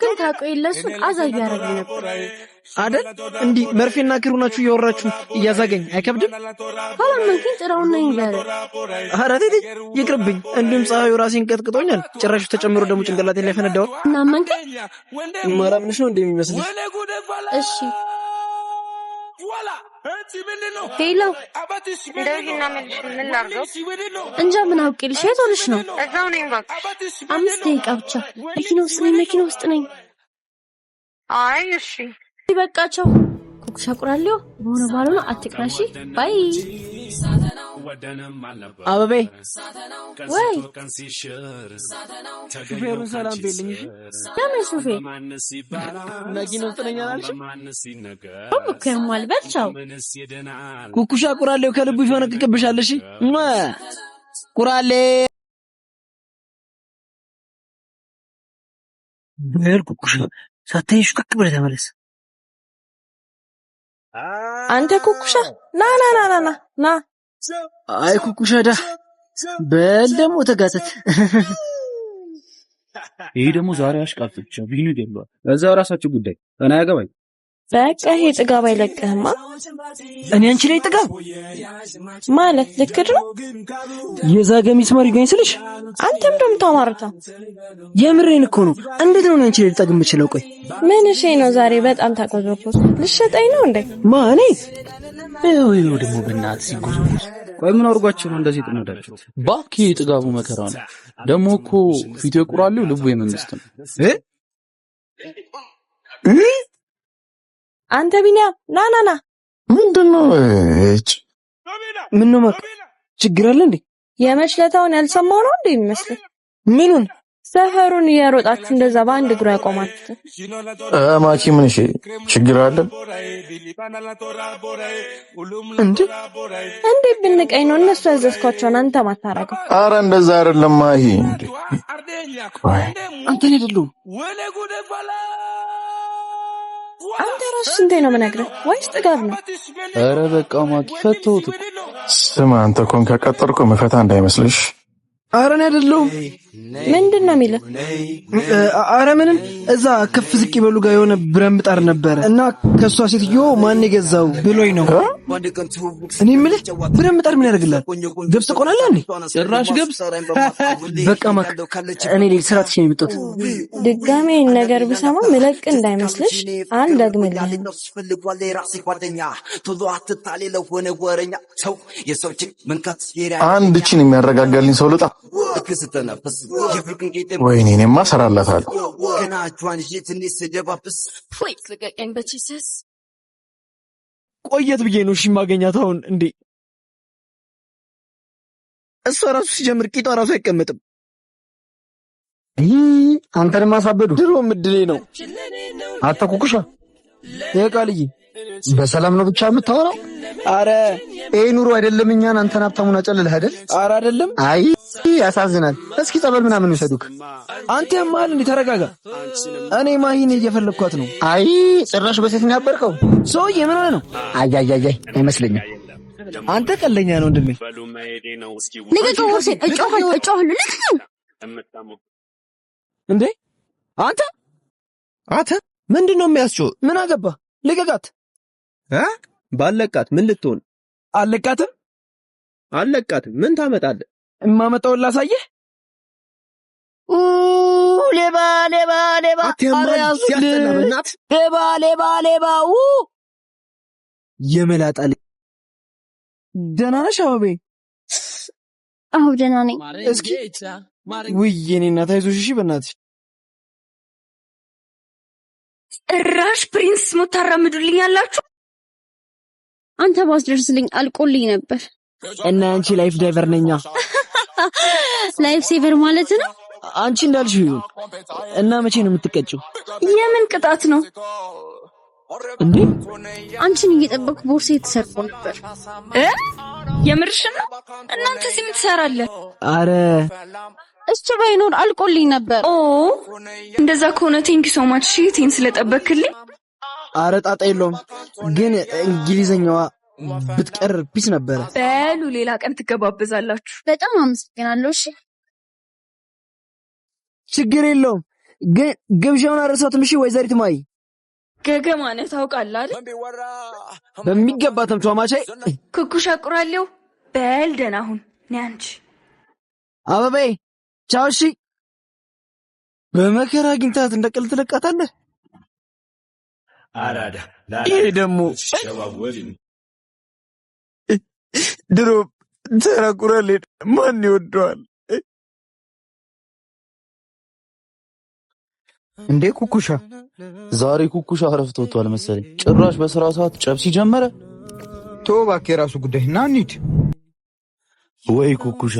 ግን ታውቀው የለሱን አዛኝ ያደርገኝ ነበር አይደል? እንዲህ መርፌና ክሩ ናችሁ እያወራችሁ እያዛገኝ አይከብድም? ካላመንከኝ ጥራውና ይንገር። ኧረ ተይ ይቅርብኝ። እንዲሁም ፀሐዩ ራሴን ቀጥቅጦኛል። ጭራሹ ተጨምሮ ደግሞ ጭንቅላቴን ላይ ፈነዳው። እና አመንከኝ? ማራምንሽ ነው እንደሚመስልሽ? እሺ ሄሎ እንደዚህና መልሽ ምን ላድርገው? እንጃ ምን አውቄልሽ። የት ሆነሽ ነው? እዛው ነኝ እባክሽ። 5 ደቂቃ ብቻ። መኪና ውስጥ ነኝ። አይ እሺ ይበቃቸው። ኩኩሻ ቁራሌው በሆነ ባልሆነ አትቅናሺ። ባይ አበቤ ወይ ሹፌሩን ሰላም በልኝ። ለምን ሹፌር መኪና ውስጥ ነኝ አላልሽም? ከማል በልቻው ኩኩሻ ቁራሌው ከልቡ ይፈነቅቅብሻል። እሺ ቁራሌ በል ኩኩሻ ሳታይሽ ከክ ብለህ ተመለስ። አንተ ኩኩሻ ና አይ ኩኩሻ ዳ በል ደግሞ ተጋተት። ይሄ ደግሞ ዛሬ አሽቃብጥ ብቻ ቢኑ ይደሏል። እዛ ራሳችሁ ጉዳይ እኔ አያገባኝ። በቃ ይሄ ጥጋብ አይለቅህማ። እኔ አንቺ ላይ ጥጋብ ማለት ልክድ ነው። የዛገ ሚስማር ይገኝ ስልሽ አንተም ደም ታማርታ። የምሬን እኮ ነው። እንዴት ነው አንቺ ላይ ልጠግም የምችለው? ቆይ ምን እሺ ነው ዛሬ በጣም ታቆዘቆዝ። ልሸጠኝ ነው እንዴ? ማኔ ወይ ደግሞ በእናትህ ሲጎዘጎዝ። ቆይ ምን አድርጓችሁ ነው እንደዚህ ጥናዳችሁት? ባኪ ጥጋቡ መከራ ነው። ደግሞ እኮ ፊቱ የቁራሌው ልቡ የመንግስት ነው። አንተ ቢኒያም ና ምንድነው? ምን ነው ማክ ችግር አለ እንዴ? የመሽለታውን ያልሰማው ነው እንዴ የሚመስል? ምኑን? ሰፈሩን እየሮጣችሁ እንደዛ በአንድ እግሩ ያቆማችሁ ማኪ ምን እሺ ችግር አለ እንዴ? ብንቀኝ ነው እነሱ ያዘዝኳቸውን አንተ ማታረገው? አረ እንደዛ አይደለም ማሂ። እንዴ አንተ አይደለም አንተ ራስህ ስንቴ ነው የምነግርህ? ወይስ ጥጋብ ነው? አረ በቃ ማኪ ፈተውት። ስማ አንተ ኮን ከቀጠርኩ መፈታ እንዳይመስልሽ። አረ እኔ አይደለሁም። ምንድነው የሚለው? አረ ምንም። እዛ ከፍ ዝቅ ይበሉ ጋር የሆነ ብረት ምጣድ ነበረ እና ከሷ ሴትዮ ማን የገዛው ብሎኝ ነው። እኔ የምልህ ብረት ምጣድ ምን ያደርግላል? ገብስ ቆላላ እንዴ? ጭራሽ ገብስ። በቃ ማክ እኔ ልጅ ስራት ነው የምጥት። ድጋሜ ነገር ብሰማ ምለቅ እንዳይመስልሽ። አልደግምልህ። አንድ ቺን የሚያረጋጋልኝ ሰው ልጣ። ወይኔ እኔማ እሰራላታለሁ። ቆየት ብዬ ነው እሺ ማገኛት አሁን እንዴ? እሷ ራሱ ሲጀምር ቂጧ ራሱ አይቀመጥም። አንተን ማሳበዱ ድሮም እድሌ ነው። አታኩኩሻ የቃልዬ በሰላም ነው ብቻ የምታወራው? አረ ይሄ ኑሮ አይደለም። እኛን አንተን ሀብታሙን አጨልልህ አይደል? አረ አይደለም። አይ ያሳዝናል። እስኪ ጸበል ምናምን ይሰዱክ። አንተ ያማል እንዴ? ተረጋጋ። እኔ ማሂን እየፈለኳት ነው። አይ ጭራሽ በሴት ነው ያበርከው ሰውዬ። ምን ሆነ ነው? አይ አይመስለኝም። አንተ ቀለኛ ነው እንደምን ልቀቀው። ወርሴን እጮህ እንዴ አንተ ምንድነው የሚያስጮህ? ምን አገባ? ልቀቃት። ባለቃት ምን ልትሆን? አለቃትም አለቃትም ምን ታመጣለህ? እማመጣውን ላሳየህ። ሌባ የመላጣ ደህና ነሽ አበቤ? አዎ ደህና ነኝ። እስኪ ውይ የኔ እናት አይዞሽ እሺ በእናትሽ። ጭራሽ ፕሪንስ ሞት ታራምዱልኝ ያላችሁ። አንተ ባስደርስልኝ አልቆልኝ ነበር። እና አንቺ ላይፍ ዳይቨር ነኛ። ላይፍ ሴቨር ማለት ነው። አንቺ እንዳልሽው ይሁን። እና መቼ ነው የምትቀጭው? የምን ቅጣት ነው እንዴ? አንቺን እየጠበቅኩ ቦርሴ ተሰርቆ ነበር። የምርሽ ነው? እናንተ እዚህ ምን ትሰራለህ? አረ እሱ ባይኖር አልቆልኝ ነበር። እንደዛ ከሆነ ቴንክ ዩ ሶ ማች ሺቲን ስለጠበክልኝ። አረ ጣጣ የለውም፣ ግን እንግሊዘኛዋ ብትቀር ፒስ ነበረ። በሉ ሌላ ቀን ትገባበዛላችሁ። በጣም አመሰግናለሁ። እሺ ችግር የለውም፣ ግን ግብዣውን አረሳትም። እሺ ወይዘሪት ማይ ገገማ ነህ ታውቃለህ አይደል? በሚገባ ተምቷ ማቻይ ኩኩሻ ቁራሌው በል ደህና ሁን። ነይ አንቺ አበቤ ቻው። እሺ በመከራ አግኝታት እንደቀል ትለቃታለህ። አራዳ ይሄ ደግሞ ድሮ ተራቁራል ማን ይወደዋል እንዴ? ኩኩሻ ዛሬ ኩኩሻ አረፍት ወጥቷል መሰለኝ። ጭራሽ በስራ ሰዓት ጨብሲ ጀመረ። ተው እባክህ የራሱ ጉዳይ ና እንሂድ። ወይ ኩኩሻ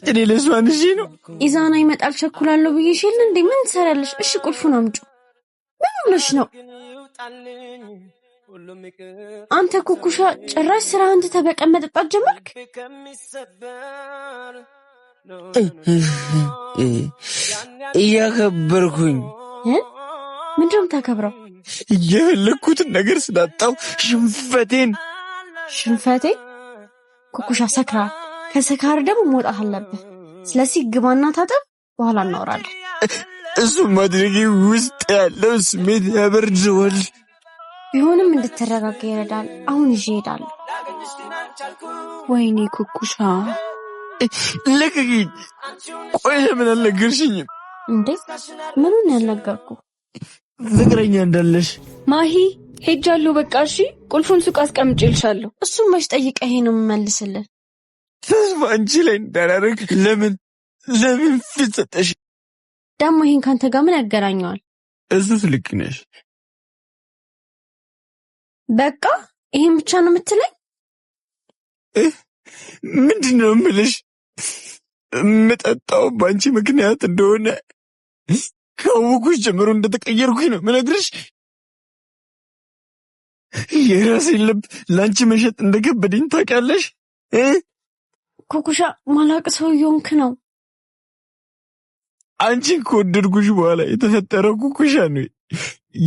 እኔ ለስማን እሺ ነው ኢዛና ይመጣል ቸኩላለሁ ብዬሽ የለ እንዴ? ምን ትሰሪያለሽ? እሺ ቁልፉን አምጪ። ምን ሆነሽ ነው አንተ ኩኩሻ? ጭራሽ ስራህን ትተህ በቀን መጠጣት ጀመርክ? እያከበርኩኝ ምንድነው የምታከብረው? የፈለኩትን ነገር ስላጣው ሽንፈቴን ኩኩሻ ሰክራ ከሰካር ደግሞ መውጣት አለብህ። ስለዚህ ግባና ታጠብ፣ በኋላ እናወራለን። እሱ ማድረጌ ውስጥ ያለው ስሜት ያበርደዋል። ቢሆንም እንድትረጋጋ ይረዳል። አሁን ይዤ እሄዳለሁ። ወይኔ ኩኩሻ ልቀቂኝ። ቆይ ለምን አልነገርሽኝም? እንዴ ምኑን ያልነገርኩ? ፍቅረኛ እንዳለሽ። ማሂ ሄጃለሁ በቃ እሺ። ቁልፉን ሱቅ አስቀምጬልሻለሁ። እሱም መች ጠይቀህ ነው የምመልስልህ? ተስፋ አንቺ ላይ እንዳላረግ ለምን ፊት ሰጠሽ? ደግሞ ይሄን ካንተ ጋር ምን ያገናኘዋል? እሱስ ልክ ነሽ። በቃ ይሄን ብቻ ነው የምትለኝ? ምንድነው የምልሽ? የምጠጣው በአንቺ ምክንያት እንደሆነ ካወኩሽ ጀምሮ እንደተቀየርኩኝ ነው የምነግርሽ። የራሴን ልብ ለአንቺ መሸጥ እንደከበደኝ ታውቂያለሽ። ኩኩሻ ማላቅ ሰው እየሆንክ ነው። አንቺን ከወደድኩሽ በኋላ የተፈጠረው ኩኩሻ ነው።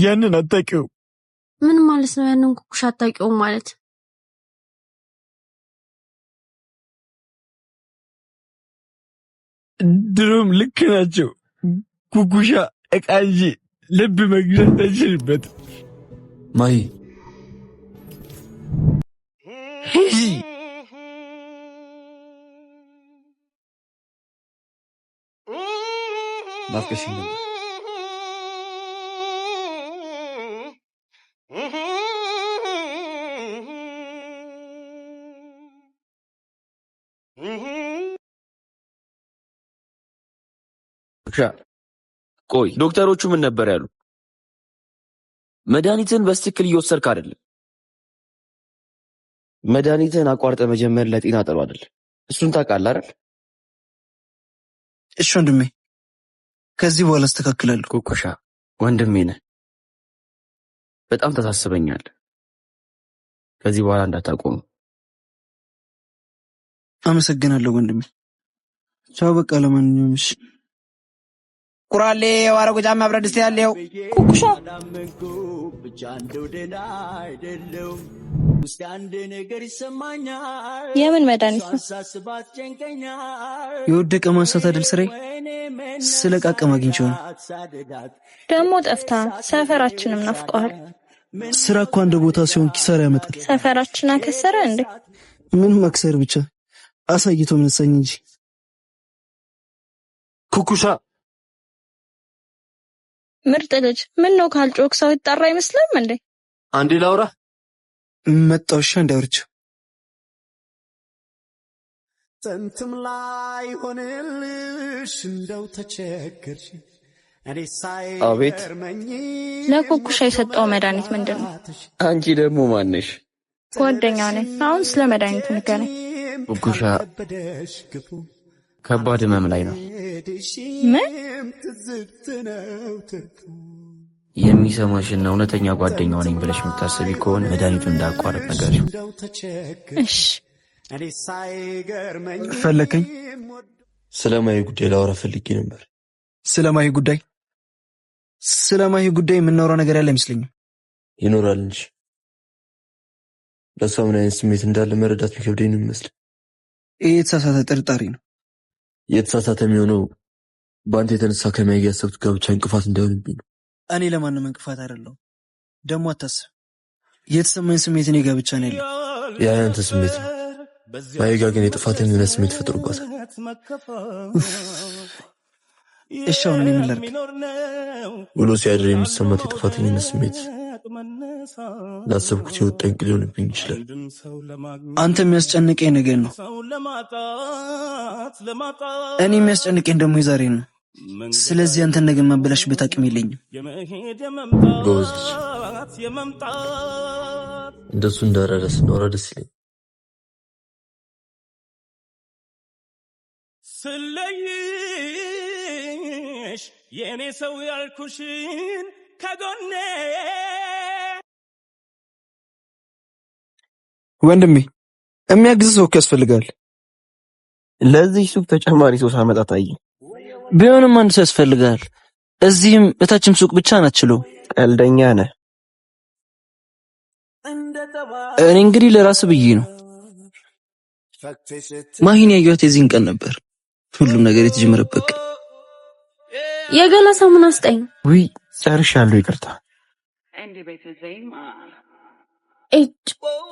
ያንን አታውቂውም። ምን ማለት ነው ያንን ኩኩሻ አታውቂውም ማለት? ድሮም ልክ ናቸው። ኩኩሻ ዕቃ እንጂ ልብ መግዛት አይችልበትም። ማሂ ናፍቀሽኝ ነበር። ቆይ ዶክተሮቹ ምን ነበር ያሉ? መድኃኒትን በስትክክል እየወሰድክ አይደለም። መድኃኒትን አቋርጠ መጀመር ለጤና ጥሩ አይደለም። እሱን ታውቃለህ አይደል? እሺ ወንድሜ፣ ከዚህ በኋላ አስተካክላለሁ። ኩኩሻ ወንድሜ ነህ፣ በጣም ተሳስበኛለህ። ከዚህ በኋላ እንዳታቆም። አመሰግናለሁ ወንድሜ። ቻው በቃ። ለማንኛውም እሺ ቁራሌ የዋረጉ ጫማ ብረት ድስት ያለው ኩኩሻ የምን መድኃኒት ነው? የወደቀ ማንሳት አይደል ስራዬ? ስለቃቀም አግኝቼው ነው። ደግሞ ጠፍታ ሰፈራችንም ናፍቀዋል። ስራ እኮ አንድ ቦታ ሲሆን ኪሳራ ያመጣል። ሰፈራችን አከሰረ እንዴ? ምንም አክሰር ብቻ አሳይቶ ምንሰኝ እንጂ። ኩኩሻ ምርጥ ልጅ፣ ምን ነው ካልጮክ ሰው ይጣራ አይመስልም እንዴ? አንዴ ላውራ መጣውሻ እንዳወርቸው ጥንትም ላይ ሆነልሽ እንደው ተቸገርሽ እኔ አቤት። ለኩኩሻ የሰጠው መድኃኒት ምንድን ነው? አንቺ ደግሞ ማነሽ? ጓደኛው ነኝ። አሁን ስለ መድኃኒቱ ንገረኝ። ኩኩሻ ከባድ ህመም ላይ ነው። ምን? የሚሰማሽና እውነተኛ ጓደኛው ነኝ ብለሽ የምታስቢ ከሆነ መድኃኒቱን እንዳቋረጥ ነገር። እሺ ፈለከኝ? ስለማይ ጉዳይ ላወራ ፈልጌ ነበር። ስለማይ ጉዳይ የምናወራው ነገር ያለ አይመስለኝም። ይኖራል እንጂ ለሷ ምን አይነት ስሜት እንዳለ መረዳት የሚከብደኝ ነው የሚመስለው። ይሄ የተሳሳተ ጥርጣሬ ነው። የተሳሳተ የሚሆነው በአንተ የተነሳ ከማይ ጋር ያሰብኩት ጋብቻ እንቅፋት እንዳይሆንብኝ ነው። እኔ ለማንም እንቅፋት አይደለሁም። ደግሞ አታስብ፣ የተሰማኝ ስሜት እኔ ጋር ብቻ ነው ያለው። ያ ያንተ ስሜት ነው። ማይ ጋር ግን የጥፋተኝነት ስሜት ፈጥሮባታል። እሺ አሁን ምን ላድርግ? ውሎ ሲያድር የሚሰማት የጥፋተኝነት ስሜት ላሰብኩት የወጣኝ ቅል ሊሆንብኝ ይችላል። አንተ የሚያስጨንቀኝ ነገር ነው፣ እኔ የሚያስጨንቀኝ ደግሞ የዛሬ ነው። ስለዚህ አንተን ነገር ማበላሽበት አቅም የለኝም። ጎበዝ ልጅ፣ እንደሱ እንዳረረስ ኖረ ደስ ይለኝ። ስለይሽ የኔ ሰው ያልኩሽን ከጎኔ ወንድሜ የሚያግዝ ሰው ያስፈልጋል። ለዚህ ሱቅ ተጨማሪ ሰው ሳመጣ ታየኝ። ቢሆንም አንድ ሰው ያስፈልጋል። እዚህም እታችም ሱቅ ብቻ ናችለው። ቀልደኛ ነህ። እኔ እንግዲህ ለራስ ብዬ ነው። ማሂን ያየኋት የዚህን ቀን ነበር ሁሉም ነገር የተጀመረበት ቀን። የገላ ሳሙና ስጠኝ። ውይ ጨርሻለሁ፣ ይቅርታ።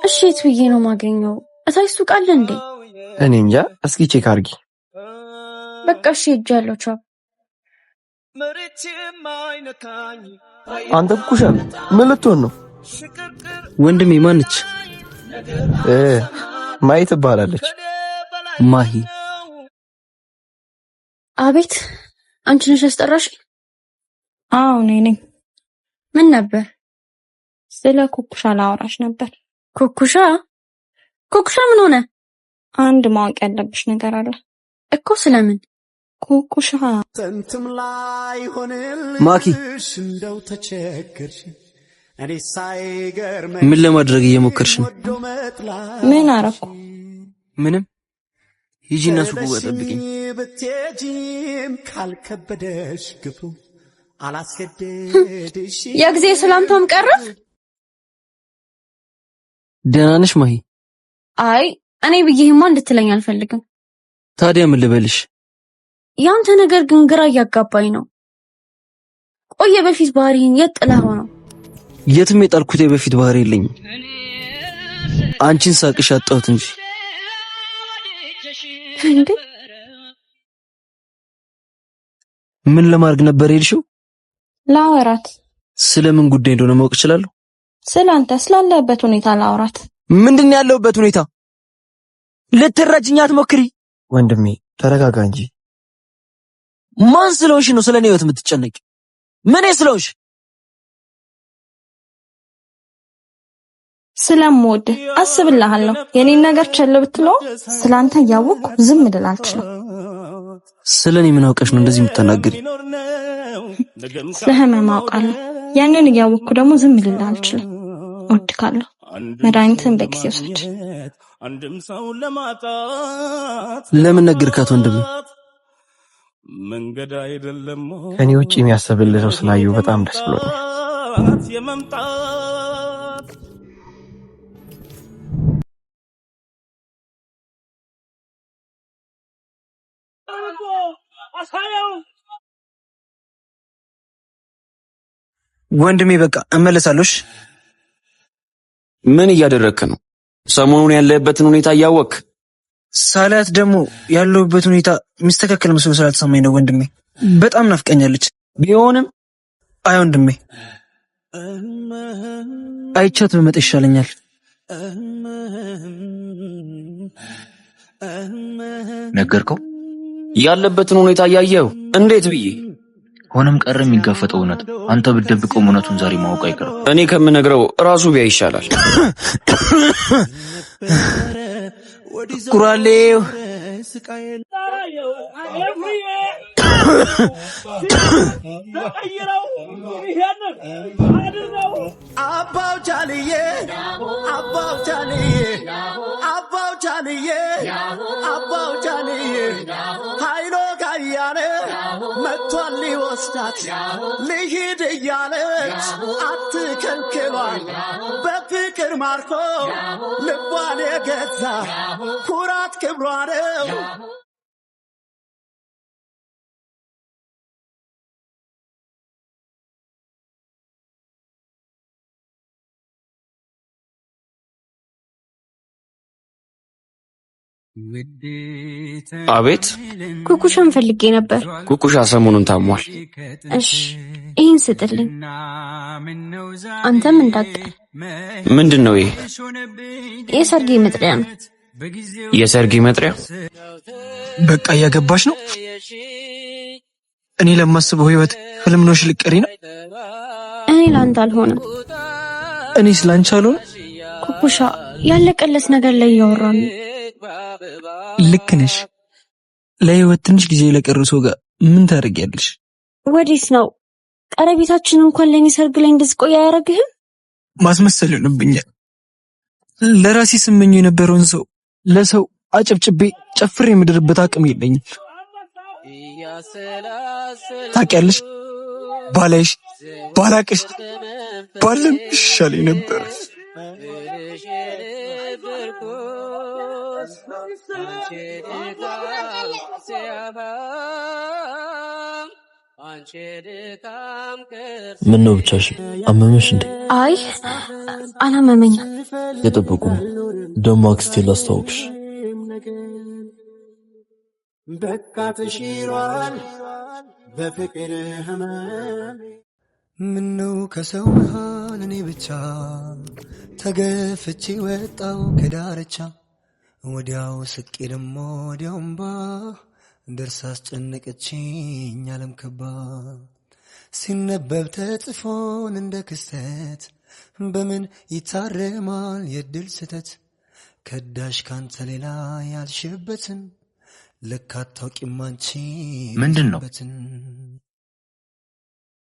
እሺ የት ብዬ ነው ማገኘው? እታች ሱቅ አለ እንዴ? እኔ እንጃ፣ እስኪ ቼክ አድርጊ። በቃ እሺ ሄጃለሁ። ቻው። አንተ ኩኩሻ ምን ልትሆን ነው? ወንድሜ ማነች? ማሂ ትባላለች። ማሂ? አቤት፣ አንቺ ነሽ ያስጠራሽ? አዎ እኔ ነኝ። ምን ነበር? ስለ ኩኩሻ ላወራሽ ነበር። ኩኩሻ? ኩኩሻ ምን ሆነ? አንድ ማወቅ ያለብሽ ነገር አለ እኮ። ስለምን? ኩኩሻ ጥንትም ላይ ማኪ፣ ሆነልሽ እንደው ተቸገርሽ። እኔ ሳይገርመኝ ምን ለማድረግ እየሞከርሽ ነው? ምን አረኩ? ምንም። ሂጂና ሱቁ ጋር ጠብቂኝ። ብትሄጂም ካልከበደሽ ግፉ አላስገደድሽ። የጊዜ ሰላምታም ቀረ። ደህና ነሽ ማሂ? አይ እኔ ብዬህማ እንድትለኝ አልፈልግም። ታዲያ ምን ልበልሽ? ያንተ ነገር ግን ግራ እያጋባኝ ነው። ቆየ በፊት ባህሪን የት ጥለኸው ነው? የትም የጣልኩት በፊት ባህሪ የለኝም። አንቺን ሳቅሽ አጣሁት እንጂ። እንዴ ምን ለማድረግ ነበር ሄድሽው? ላወራት። ስለምን ጉዳይ እንደሆነ ማወቅ እችላለሁ? ስላንተ ስላለበት ሁኔታ ላወራት። ምንድን ያለውበት ሁኔታ? ልትረጅኝ አትሞክሪ። ወንድሜ ተረጋጋ እንጂ። ማን ስለሆንሽ ነው ስለኔ ህይወት የምትጨነቂ? ምን ስለሆንሽ? ስለምወድህ አስብልሃለሁ። የኔን ነገር ቸል ብትለው ስላንተ እያወቅኩ ዝም ልል አልችልም። ስለኔ ምን አውቀሽ ነው እንደዚህ የምትናገሪ? ስለህመም አውቃለሁ። ያንን እያወቅኩ ደግሞ ዝም ልል አልችልም። እወድካለሁ። መድኃኒትን በጊዜ ውሰድ። ለምን ነገርካት ወንድሜ? ከኔ ውጭ የሚያስብልህ ሰው ስላየሁ በጣም ደስ ብሎኛል። ወንድሜ በቃ እመለሳለሁ። ምን እያደረግክ ነው? ሰሞኑን ያለህበትን ሁኔታ እያወቅክ ሳላት ደግሞ ያለሁበት ሁኔታ የሚስተካከል መስሎ ስላልተሰማኝ ነው ወንድሜ። በጣም ናፍቀኛለች። ቢሆንም አይ ወንድሜ አይቻት በመጣ ይሻለኛል። ነገርከው? ያለበትን ሁኔታ እያየው እንዴት ብዬ? ሆነም ቀረ የሚጋፈጠው እውነት። አንተ ብትደብቀው እውነቱን ዛሬ ማወቅ አይቀርም። እኔ ከምነግረው ራሱ ቢያይ ይሻላል። ኩራሌው አባው ጃልዬ አባው ጃልዬ አባው ጃልዬ አባው ጃልዬ ኃይሎ ጋያነ መጥቷል ሊወስዳት ልሂድ እያለች አትከልክሏል። በፍቅር ማርኮ ልቧን የገዛ ኩራት ክብሯ ነው። አቤት። ኩኩሻን ፈልጌ ነበር። ኩኩሻ ሰሞኑን ታሟል። እሺ ይሄን ስጥልኝ። አንተም እንዳቅ። ምንድነው ይሄ? የሰርጌ መጥሪያ ነው። የሰርጌ መጥሪያ? በቃ እያገባሽ ነው? እኔ ለማስበው ህይወት ህልም ነውሽ ልቀሪ ነው? እኔ ላንተ አልሆነም። እኔ ስላንቺ አልሆነ? ኩኩሻ ያለቀለስ ነገር ላይ እያወራን ነው። ልክ ነሽ። ለህይወት ትንሽ ጊዜ ለቀረሰው ጋር ምን ታደርጊያለሽ? ወዲስ ነው ቀረቤታችን እንኳን ለኔ ሰርግ ላይ እንድትቆይ አያረግህም? ማስመሰል ይሆንብኛል። ለራሴ ስመኘው የነበረውን ሰው ለሰው አጨብጭቤ ጨፍሬ የምድርበት አቅም የለኝም። ታውቂያለሽ፣ ባላይሽ ባላቅሽ ባለም ይሻለኝ ነበር። ምን ነው ብቻሽ አመመሽ እንዴ? አይ አላመመኝም። የጠበቁ ደሞ አክስቴ ላስታውቅሽ። በቃ ተሽሯል በፍቅር ህመም። ምነው ከሰው መሃል እኔ ብቻ ተገፍቼ ወጣው ከዳርቻ። ወዲያው ስቄ ደሞ ወዲያውምባ ደርሳ አስጨነቀችኝ ዓለም ከባድ። ሲነበብ ተጽፎን እንደ ክስተት በምን ይታረማል የድል ስተት። ከዳሽ ካንተ ሌላ ያልሽበትን ልክ አታውቂም አንቺ። ምንድነው?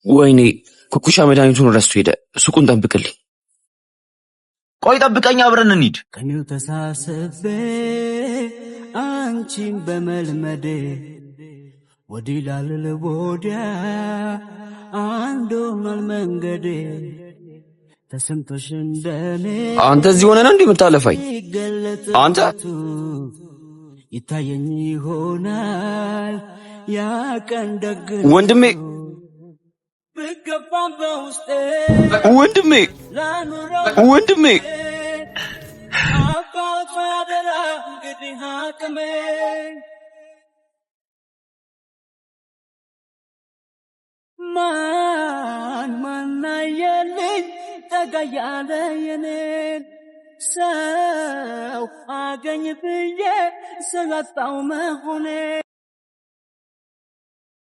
ወይኔ ኩኩሻ መድኃኒቱን ረስቶ ሄደ። ሱቁን ጠብቅልኝ። ቆይ ጠብቀኝ፣ አብረን እንሂድ። ከኔው ተሳስቤ አንቺን በመልመዴ ወዲህ ላልል ወዲያ አንድ ሆኗል መንገዴ። ተሰምቶሽ እንደኔ አንተ እዚህ ሆነህ ነው እንዴ የምታለፋኝ? አንተ ይታየኝ ይሆናል ያ ቀን ደግ ወንድሜ ብገባም በውስጤ ወንድሜ ወንድሜ አባት አደራ እንግዲህ አቅሜ ማን አየልኝ ጠጋ ያለ የኔን ሰው አገኝ ብዬ ስላጣው መሆኔ